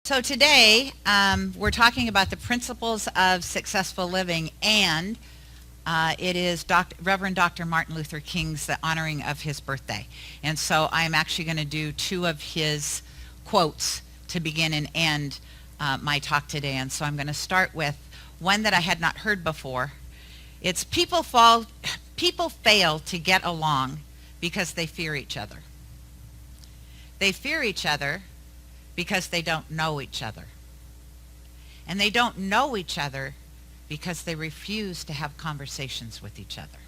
So today, we're talking about the principles of successful living, and it is Reverend Dr. Martin Luther King's the honoring of his birthday. And so I'm actually going to do two of his quotes to begin and end my talk today. And so I'm going to start with one that I had not heard before. It's people fail to get along because they fear each other. They fear each other because they don't know each other. And they don't know each other because they refuse to have conversations with each other.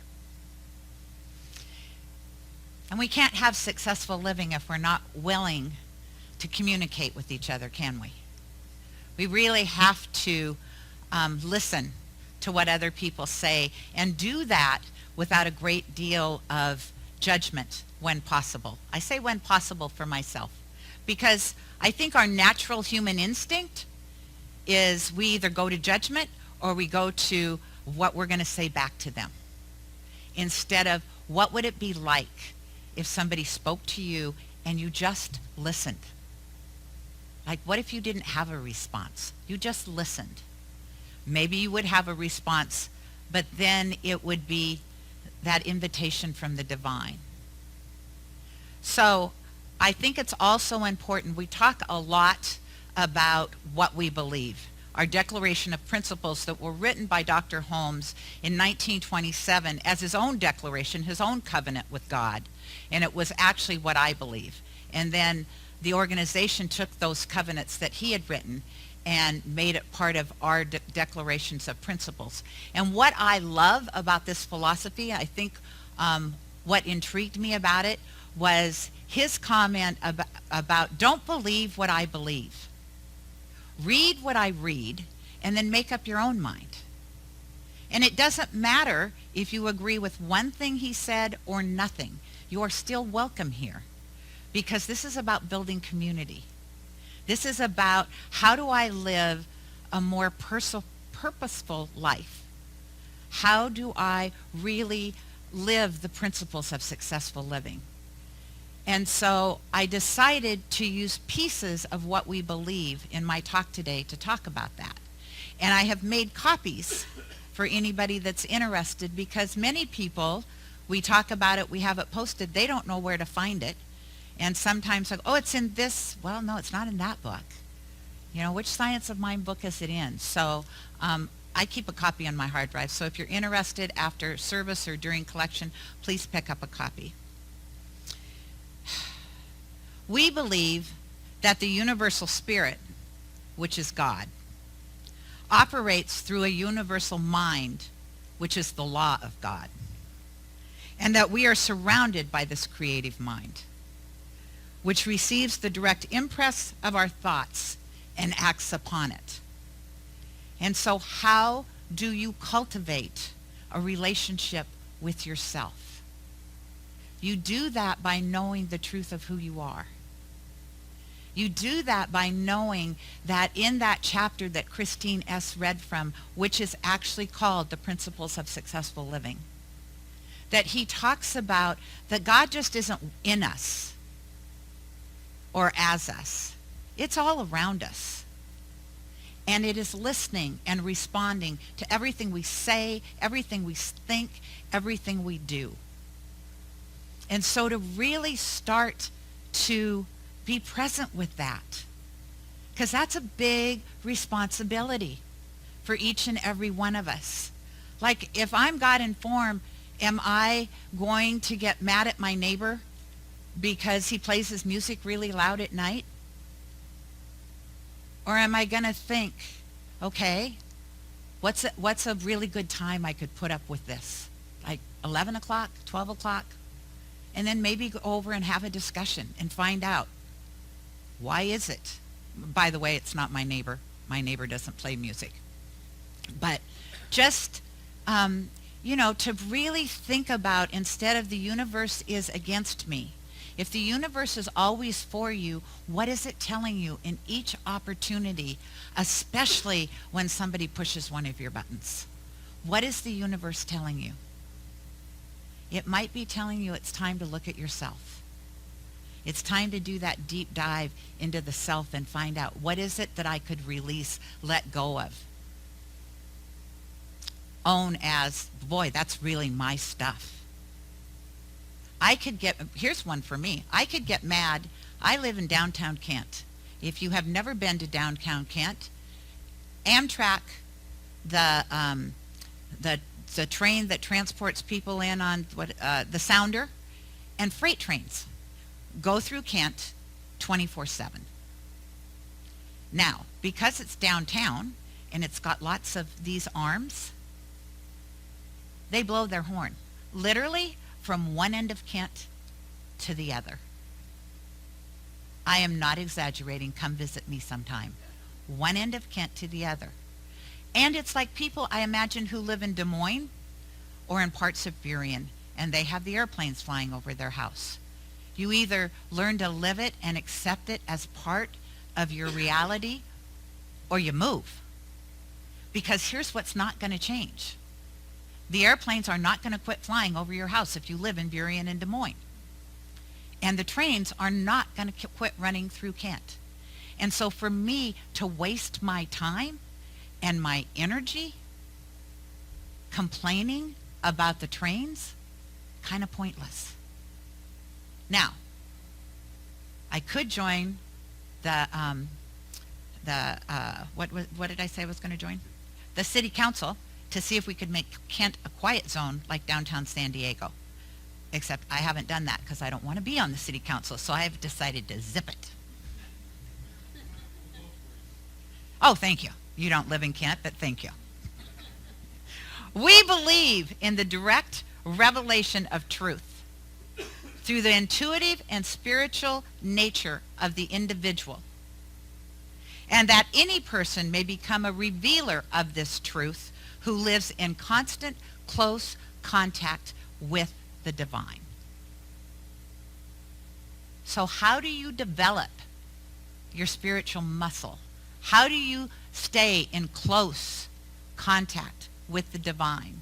And we can't have successful living if we're not willing to communicate with each other, can we? We really have to listen to what other people say and do that without a great deal of judgment when possible. I say when possible for myself, because I think our natural human instinct is we either go to judgment or we go to what we're going to say back to them, instead of what would it be like if somebody spoke to you and you just listened. Like, what if you didn't have a response? You just listened. Maybe you would have a response, but then it would be that invitation from the divine. So I think it's also important. We talk a lot about what we believe. Our Declaration of Principles that were written by Dr. Holmes in 1927 as his own declaration, his own covenant with God. And it was actually what I believe. And then the organization took those covenants that he had written and made it part of our declarations of principles. And what I love about this philosophy, I think what intrigued me about it was his comment about don't believe what I believe. Read what I read and then make up your own mind. And it doesn't matter if you agree with one thing he said or nothing. You are still welcome here, because this is about building community. This is about how do I live a more purposeful life? How do I really live the principles of successful living? And so I decided to use pieces of what we believe in my talk today to talk about that. And I have made copies for anybody that's interested, because many people, we talk about it, we have it posted, they don't know where to find it. And sometimes like, oh, it's in this. Well, no, it's not in that book. You know, which Science of Mind book is it in? So I keep a copy on my hard drive. So if you're interested after service or during collection, please pick up a copy. We believe that the universal spirit, which is God, operates through a universal mind, which is the law of God, and that we are surrounded by this creative mind, which receives the direct impress of our thoughts and acts upon it. And so how do you cultivate a relationship with yourself? You do that by knowing the truth of who you are. You do that by knowing that in that chapter that Christine S. read from, which is actually called The Principles of Successful Living, that he talks about that God just isn't in us or as us. It's all around us. And it is listening and responding to everything we say, everything we think, everything we do. And so to really start to be present with that, because that's a big responsibility for each and every one of us. Like, if I'm God informed, am I going to get mad at my neighbor because he plays his music really loud at night? Or am I going to think, okay, what's a really good time I could put up with this? Like 11 o'clock, 12 o'clock? And then maybe go over and have a discussion and find out, why is it? By the way, it's not my neighbor. My neighbor doesn't play music. But just, to really think about, instead of the universe is against me, if the universe is always for you, what is it telling you in each opportunity, especially when somebody pushes one of your buttons? What is the universe telling you? It might be telling you it's time to look at yourself. It's time to do that deep dive into the self and find out, what is it that I could release, let go of, own as, boy, that's really my stuff. Here's one for me. I could get mad. I live in downtown Kent. If you have never been to downtown Kent, Amtrak, the train that transports people in on the Sounder, and freight trains go through Kent 24/7. Now, because it's downtown and it's got lots of these arms, they blow their horn, literally from one end of Kent to the other. I am not exaggerating. Come visit me sometime. One end of Kent to the other. And it's like people, I imagine, who live in Des Moines or in parts of Burien, and they have the airplanes flying over their house. You either learn to live it and accept it as part of your reality, or you move. Because here's what's not going to change. The airplanes are not going to quit flying over your house if you live in Burien and Des Moines. And the trains are not going to quit running through Kent. And so for me to waste my time and my energy complaining about the trains, kind of pointless. Now, I could join what did I say I was going to join? The city council, to see if we could make Kent a quiet zone like downtown San Diego. Except I haven't done that because I don't want to be on the city council, so I've decided to zip it. Oh, thank you. You don't live in Kent, but thank you. We believe in the direct revelation of truth through the intuitive and spiritual nature of the individual, and that any person may become a revealer of this truth who lives in constant, close contact with the divine. So how do you develop your spiritual muscle? How do you stay in close contact with the divine?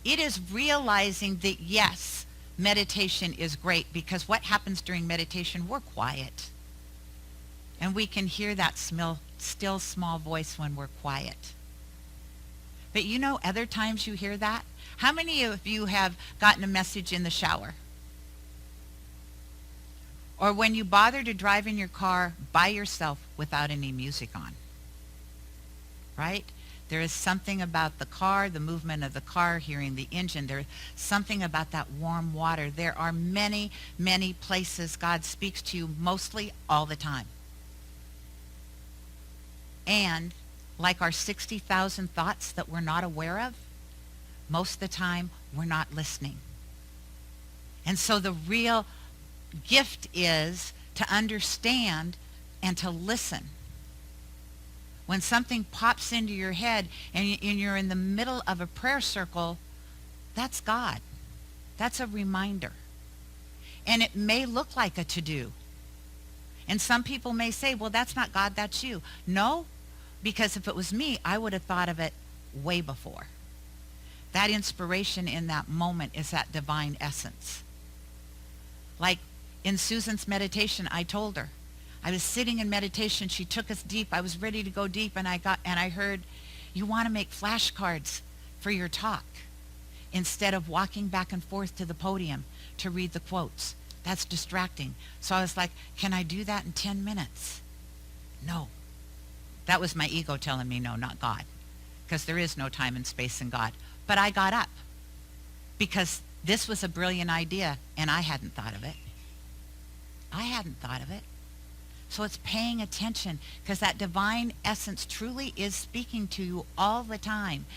It is realizing that, yes, meditation is great, because what happens during meditation, we're quiet. And we can hear that still small voice when we're quiet. But you know, other times you hear that. How many of you have gotten a message in the shower? Or when you bother to drive in your car by yourself without any music on? Right? There is something about the car, the movement of the car, hearing the engine. There's something about that warm water. There are many, many places God speaks to you, mostly all the time. And like our 60,000 thoughts that we're not aware of, most of the time we're not listening. And so the real gift is to understand and to listen. When something pops into your head and you're in the middle of a prayer circle, that's God. That's a reminder. And it may look like a to-do. And some people may say, well, that's not God, that's you. No, because if it was me, I would have thought of it way before. That inspiration in that moment is that divine essence. Like in Susan's meditation, I told her, I was sitting in meditation, she took us deep, I was ready to go deep, and I heard, you want to make flashcards for your talk instead of walking back and forth to the podium to read the quotes. That's distracting. So I was like, can I do that in 10 minutes? No. That was my ego telling me no, not God. Because there is no time and space in God. But I got up because this was a brilliant idea and I hadn't thought of it. I hadn't thought of it. So it's paying attention, because that divine essence truly is speaking to you all the time.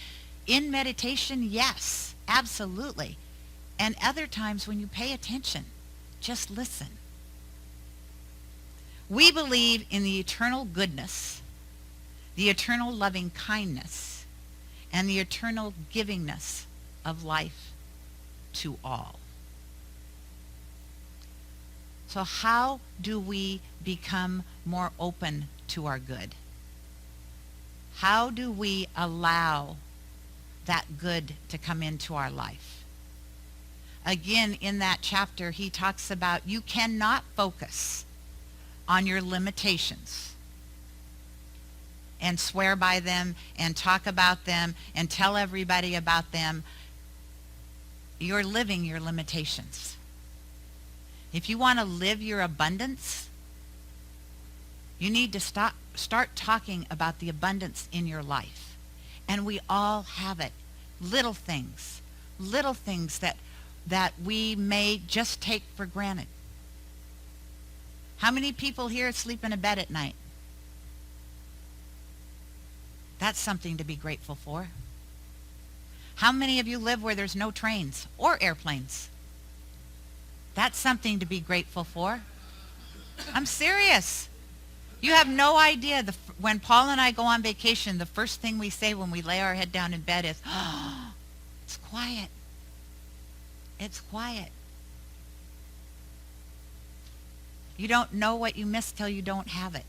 In meditation, yes, absolutely. And other times when you pay attention, just listen. We believe in the eternal goodness, the eternal loving kindness, and the eternal givingness of life to all. So how do we become more open to our good? How do we allow that good to come into our life? again, in that chapter, he talks about you cannot focus on your limitations and swear by them and talk about them and tell everybody about them. You're living your limitations. If you want to live your abundance, you need to start talking about the abundance in your life. And we all have it. Little things that we may just take for granted. How many people here sleep in a bed at night? That's something to be grateful for. How many of you live where there's no trains or airplanes? That's something to be grateful for. I'm serious. You have no idea. When Paul and I go on vacation, the first thing we say when we lay our head down in bed is, oh, it's quiet. It's quiet. You don't know what you miss till you don't have it.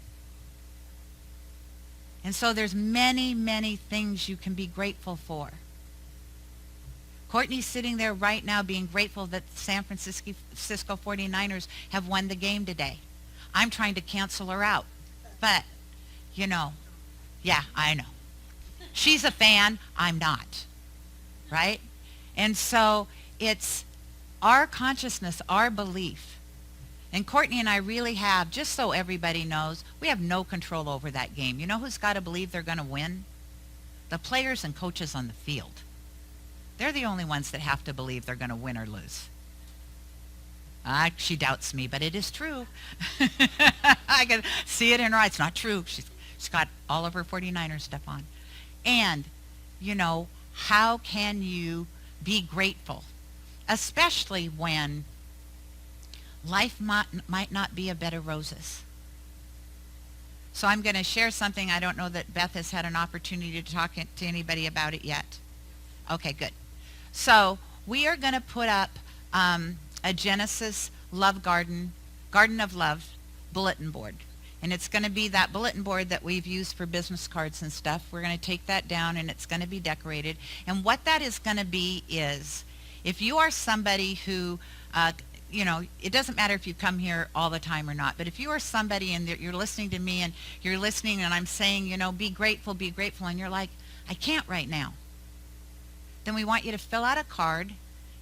And so there's many, many things you can be grateful for. Courtney's sitting there right now being grateful that the San Francisco 49ers have won the game today. I'm trying to cancel her out. But, yeah, I know. She's a fan. I'm not. Right? And so it's our consciousness, our belief. And Courtney and I really have, just so everybody knows, we have no control over that game. You know who's got to believe they're going to win? The players and coaches on the field. They're the only ones that have to believe they're going to win or lose. She doubts me, but it is true. I can see it in her eyes. It's not true. She's got all of her 49er stuff on. And, how can you be grateful? Especially when life might not be a bed of roses. So I'm going to share something. I don't know that Beth has had an opportunity to talk to anybody about it yet. Okay, good. So we are going to put up a Genesis Love Garden of Love bulletin board. And it's going to be that bulletin board that we've used for business cards and stuff. We're going to take that down and it's going to be decorated. And what that is going to be is, if you are somebody who, it doesn't matter if you come here all the time or not, but if you are somebody and you're listening to me and you're listening and I'm saying, be grateful, and you're like, I can't right now, then we want you to fill out a card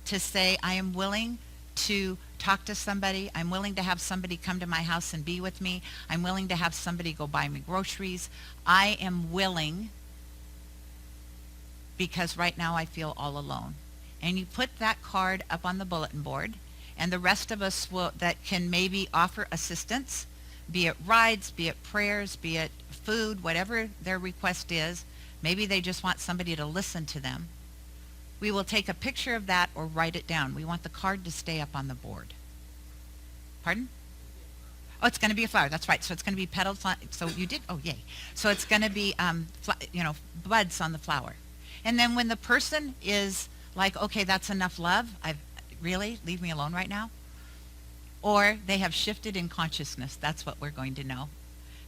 to say, I am willing to talk to somebody. I'm willing to have somebody come to my house and be with me. I'm willing to have somebody go buy me groceries. I am willing because right now I feel all alone. And you put that card up on the bulletin board, and the rest of us that can maybe offer assistance, be it rides, be it prayers, be it food, whatever their request is. Maybe they just want somebody to listen to them. We will take a picture of that or write it down. We want the card to stay up on the board. Pardon? Oh, it's going to be a flower. That's right. So it's going to be petals on. So you did. Oh, yay. So it's going to be, buds on the flower. And then when the person is like, okay, that's enough love. Really leave me alone right now. Or they have shifted in consciousness. That's what we're going to know.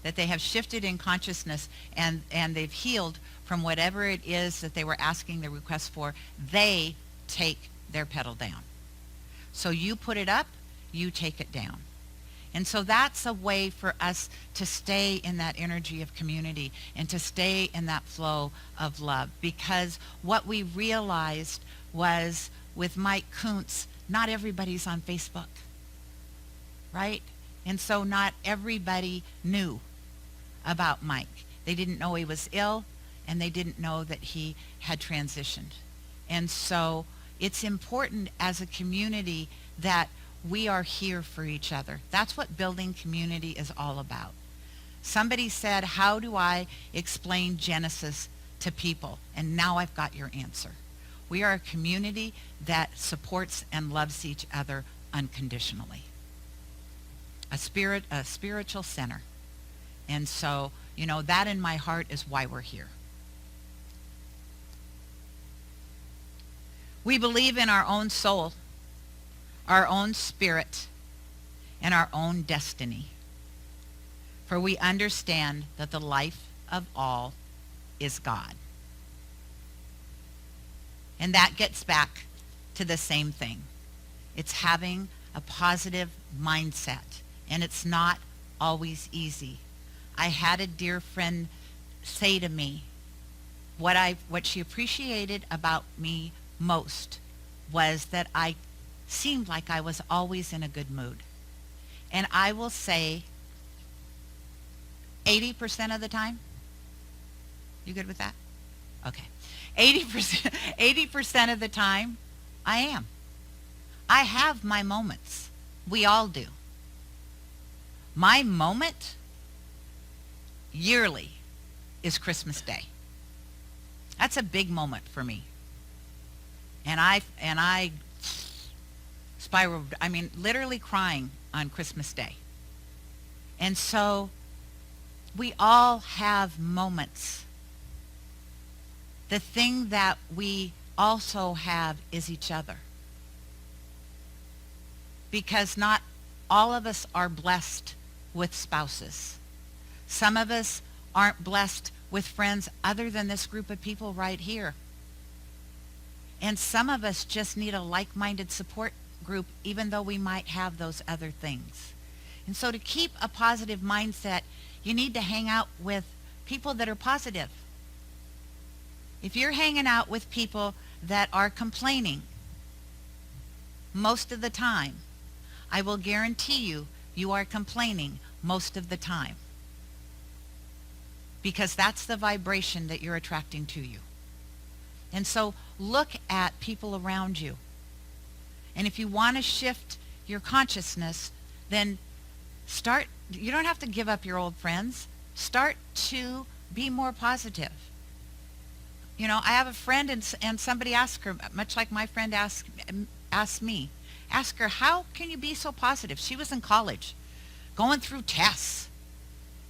That they have shifted in consciousness and they've healed from whatever it is that they were asking the request for. They take their petal down. So you put it up, you take it down. And so that's a way for us to stay in that energy of community and to stay in that flow of love. Because what we realized was with Mike Kuntz, not everybody's on Facebook, right? And so not everybody knew about Mike. They didn't know he was ill, and they didn't know that he had transitioned. And so it's important as a community that we are here for each other. That's what building community is all about. Somebody said, how do I explain Genesis to people? And now I've got your answer. We are a community that supports and loves each other unconditionally. A spiritual center. And so, that in my heart is why we're here. We believe in our own soul, our own spirit, and our own destiny. For we understand that the life of all is God. And that gets back to the same thing. It's having a positive mindset, and it's not always easy. I had a dear friend say to me, what she appreciated about me most was that I seemed like I was always in a good mood. And I will say 80% of the time, you good with that? Okay. 80% of the time, I am. I have my moments. We all do. My moment yearly is Christmas Day. That's a big moment for me. And I spiraled, I mean, literally crying on Christmas Day. And so we all have moments. The thing that we also have is each other. Because not all of us are blessed with spouses. Some of us aren't blessed with friends other than this group of people right here. And some of us just need a like-minded support group, even though we might have those other things. And so to keep a positive mindset, you need to hang out with people that are positive. If you're hanging out with people that are complaining most of the time, I will guarantee you, you are complaining most of the time. Because that's the vibration that you're attracting to you. And so look at people around you. And if you want to shift your consciousness, then start, you don't have to give up your old friends. Start to be more positive. You know, I have a friend and somebody asked her, much like my friend asked me, ask her, how can you be so positive? She was in college, going through tests,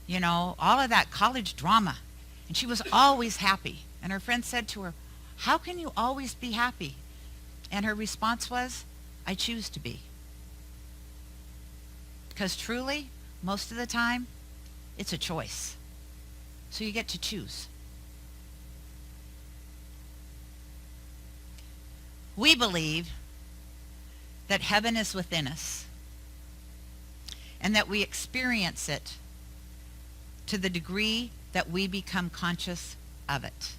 you know, all of that college drama. And she was always happy. And her friend said to her, how can you always be happy? And her response was, I choose to be. Because truly, most of the time, it's a choice. So you get to choose. We believe that heaven is within us and that we experience it to the degree that we become conscious of it.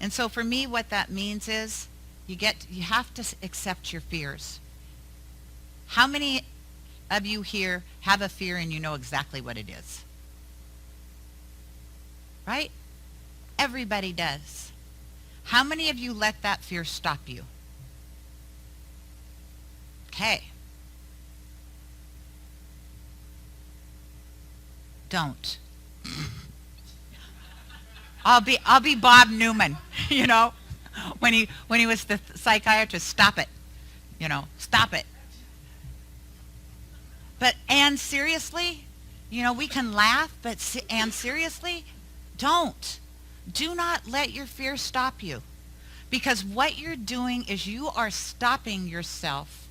And so for me, what that means is you have to accept your fears. How many of you here have a fear and you know exactly what it is? Right? Everybody does. How many of you let that fear stop you? Okay. Don't. I'll be Bob Newman, you know, when he was the psychiatrist. Stop it, you know, stop it. And seriously, you know, we can laugh, and seriously, don't. Do not let your fear stop you, because what you're doing is you are stopping yourself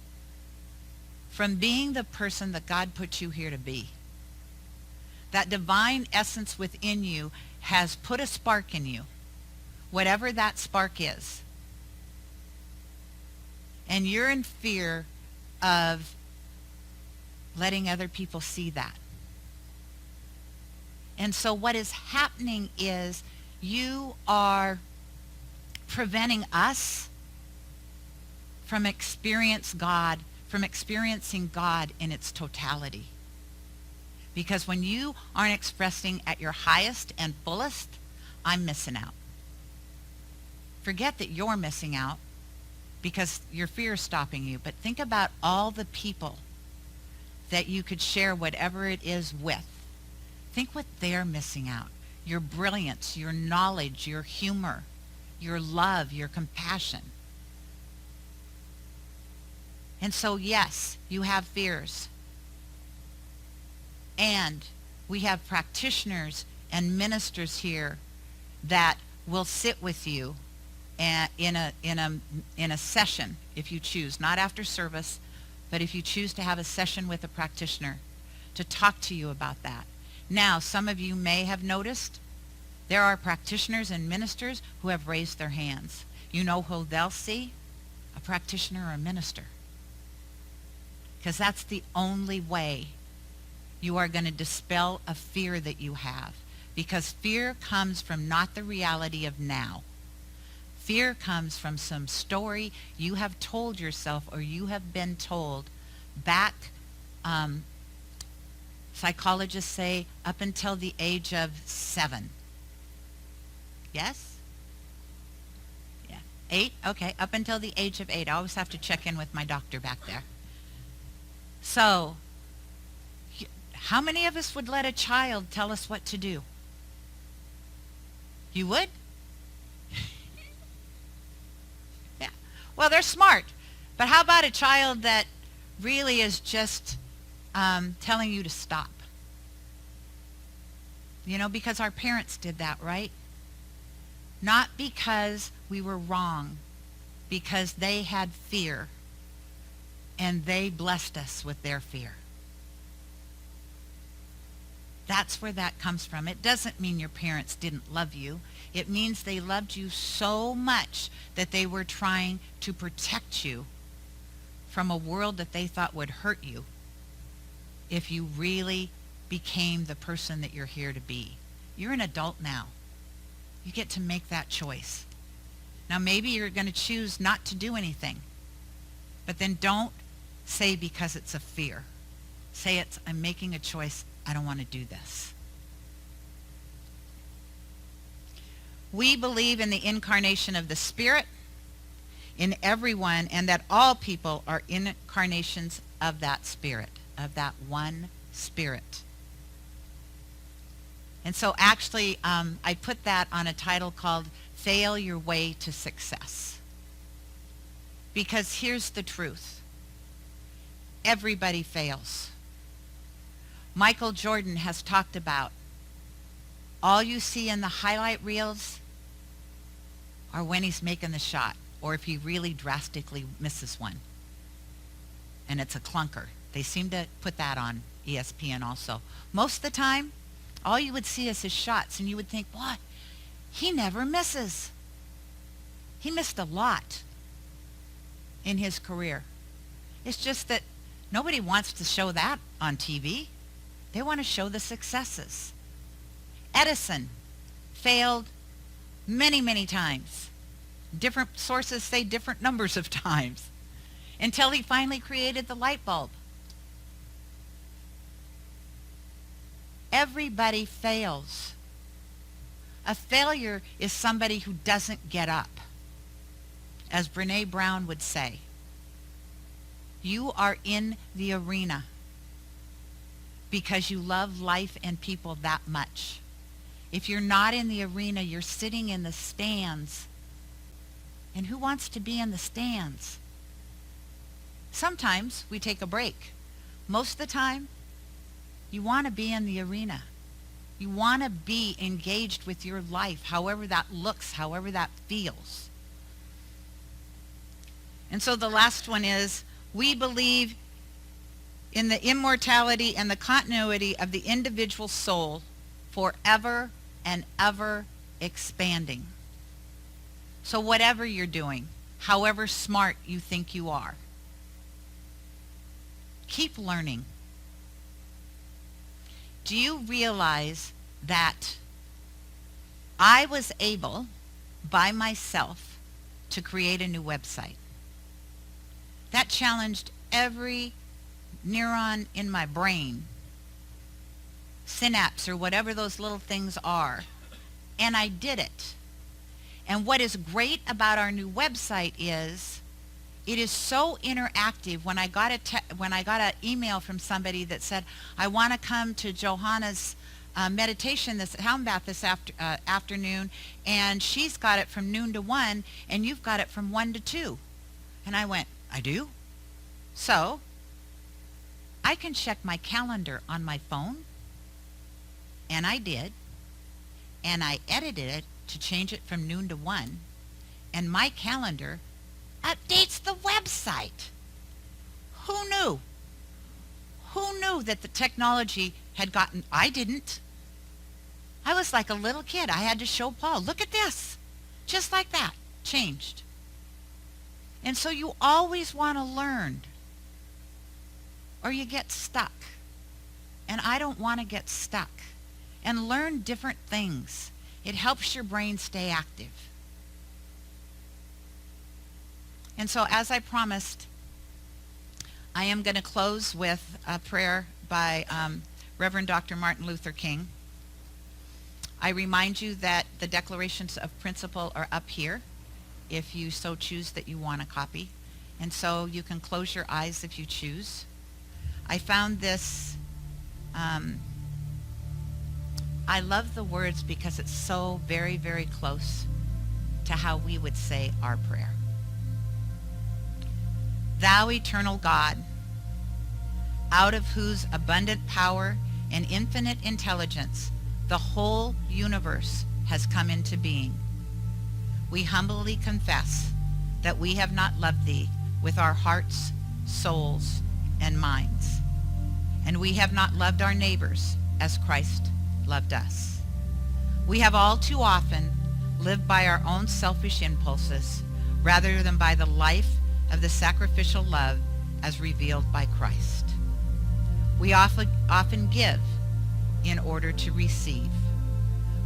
from being the person that God put you here to be. That divine essence within you has put a spark in you, whatever that spark is. And you're in fear of letting other people see that. And so what is happening is you are preventing us from experiencing God in its totality. Because when you aren't expressing at your highest and fullest, I'm missing out. Forget that you're missing out because your fear is stopping you. But think about all the people that you could share whatever it is with. Think what they're missing out. Your brilliance, your knowledge, your humor, your love, your compassion. And so, yes, you have fears. And we have practitioners and ministers here that will sit with you in a session, if you choose, not after service, but if you choose to have a session with a practitioner to talk to you about that. Now, some of you may have noticed there are practitioners and ministers who have raised their hands. You know who they'll see? A a practitioner or a minister. Because that's the only way you are going to dispel a fear that you have. Because fear comes from not the reality of now. Fear comes from some story you have told yourself or you have been told back, psychologists say, up until the age of 7. Yes? Yeah. 8? Okay, up until the age of 8. I always have to check in with my doctor back there. So, how many of us would let a child tell us what to do? You would? Yeah. Well, they're smart. But how about a child that really is just telling you to stop? You know, because our parents did that, right? Not because we were wrong, because they had fear, and they blessed us with their fear. That's where that comes from. It doesn't mean your parents didn't love you. It means they loved you so much that they were trying to protect you from a world that they thought would hurt you if you really became the person that you're here to be. You're an adult now. You get to make that choice. Now maybe you're going to choose not to do anything, but then don't say because it's a fear. Say it's, I'm making a choice. I don't want to do this. We believe in the incarnation of the Spirit in everyone, and that all people are incarnations of that Spirit, of that one Spirit. And so actually, I put that on a title called Fail Your Way to Success. Because here's the truth. Everybody fails. Michael Jordan has talked about all you see in the highlight reels are when he's making the shot, or if he really drastically misses one. And it's a clunker. They seem to put that on ESPN also. Most of the time, all you would see is his shots, and you would think, what? He never misses. He missed a lot in his career. It's just that nobody wants to show that on TV. They want to show the successes. Edison failed many, many times. Different sources say different numbers of times until he finally created the light bulb. Everybody fails. A failure is somebody who doesn't get up. As Brene Brown would say, you are in the arena because you love life and people that much. If you're not in the arena, you're sitting in the stands. And who wants to be in the stands? Sometimes we take a break. Most of the time, you want to be in the arena. You want to be engaged with your life, however that looks, however that feels. And so the last one is, we believe in the immortality and the continuity of the individual soul forever and ever expanding. So whatever you're doing, however smart you think you are, keep learning. Do you realize that I was able, by myself, to create a new website? That challenged every neuron in my brain, synapse or whatever those little things are, and I did it. And what is great about our new website is it is so interactive. When I got an email from somebody that said, I want to come to Johanna's meditation, this home bath this afternoon, and she's got it from noon to 1, and you've got it from 1 to 2. And I went, I do? So I can check my calendar on my phone, and I did, and I edited it to change it from noon to 1, and my calendar updates the website. Who knew? Who knew that the technology had gotten, I didn't. I was like a little kid. I had to show Paul, look at this. Just like that, changed. And so you always want to learn, or you get stuck. And I don't want to get stuck. And learn different things. It helps your brain stay active. And so as I promised, I am going to close with a prayer by Reverend Dr. Martin Luther King. I remind you that the declarations of principle are up here if you so choose that you want a copy. And so you can close your eyes if you choose. I found this, I love the words because it's so very, very close to how we would say our prayer. Thou eternal God, out of whose abundant power and infinite intelligence the whole universe has come into being, we humbly confess that we have not loved thee with our hearts, souls, and minds, and we have not loved our neighbors as Christ loved us. We have all too often lived by our own selfish impulses rather than by the life of the sacrificial love as revealed by Christ. We often give in order to receive.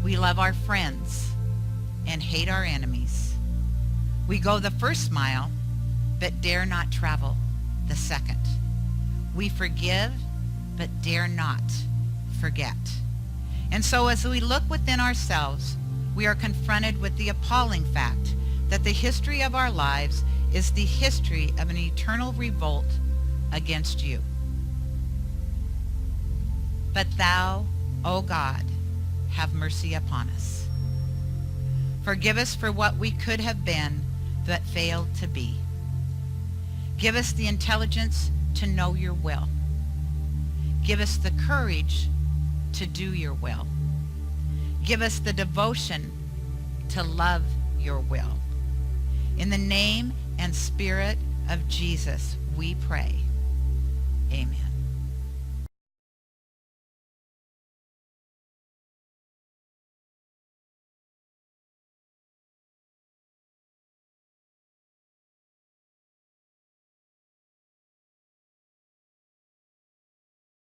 We love our friends and hate our enemies. We go the first mile, but dare not travel the second. We forgive, but dare not forget. And so as we look within ourselves, we are confronted with the appalling fact that the history of our lives is the history of an eternal revolt against you. But thou, O God, have mercy upon us. Forgive us for what we could have been but failed to be. Give us the intelligence to know your will. Give us the courage to do your will. Give us the devotion to love your will. In the name and spirit of Jesus, we pray. Amen.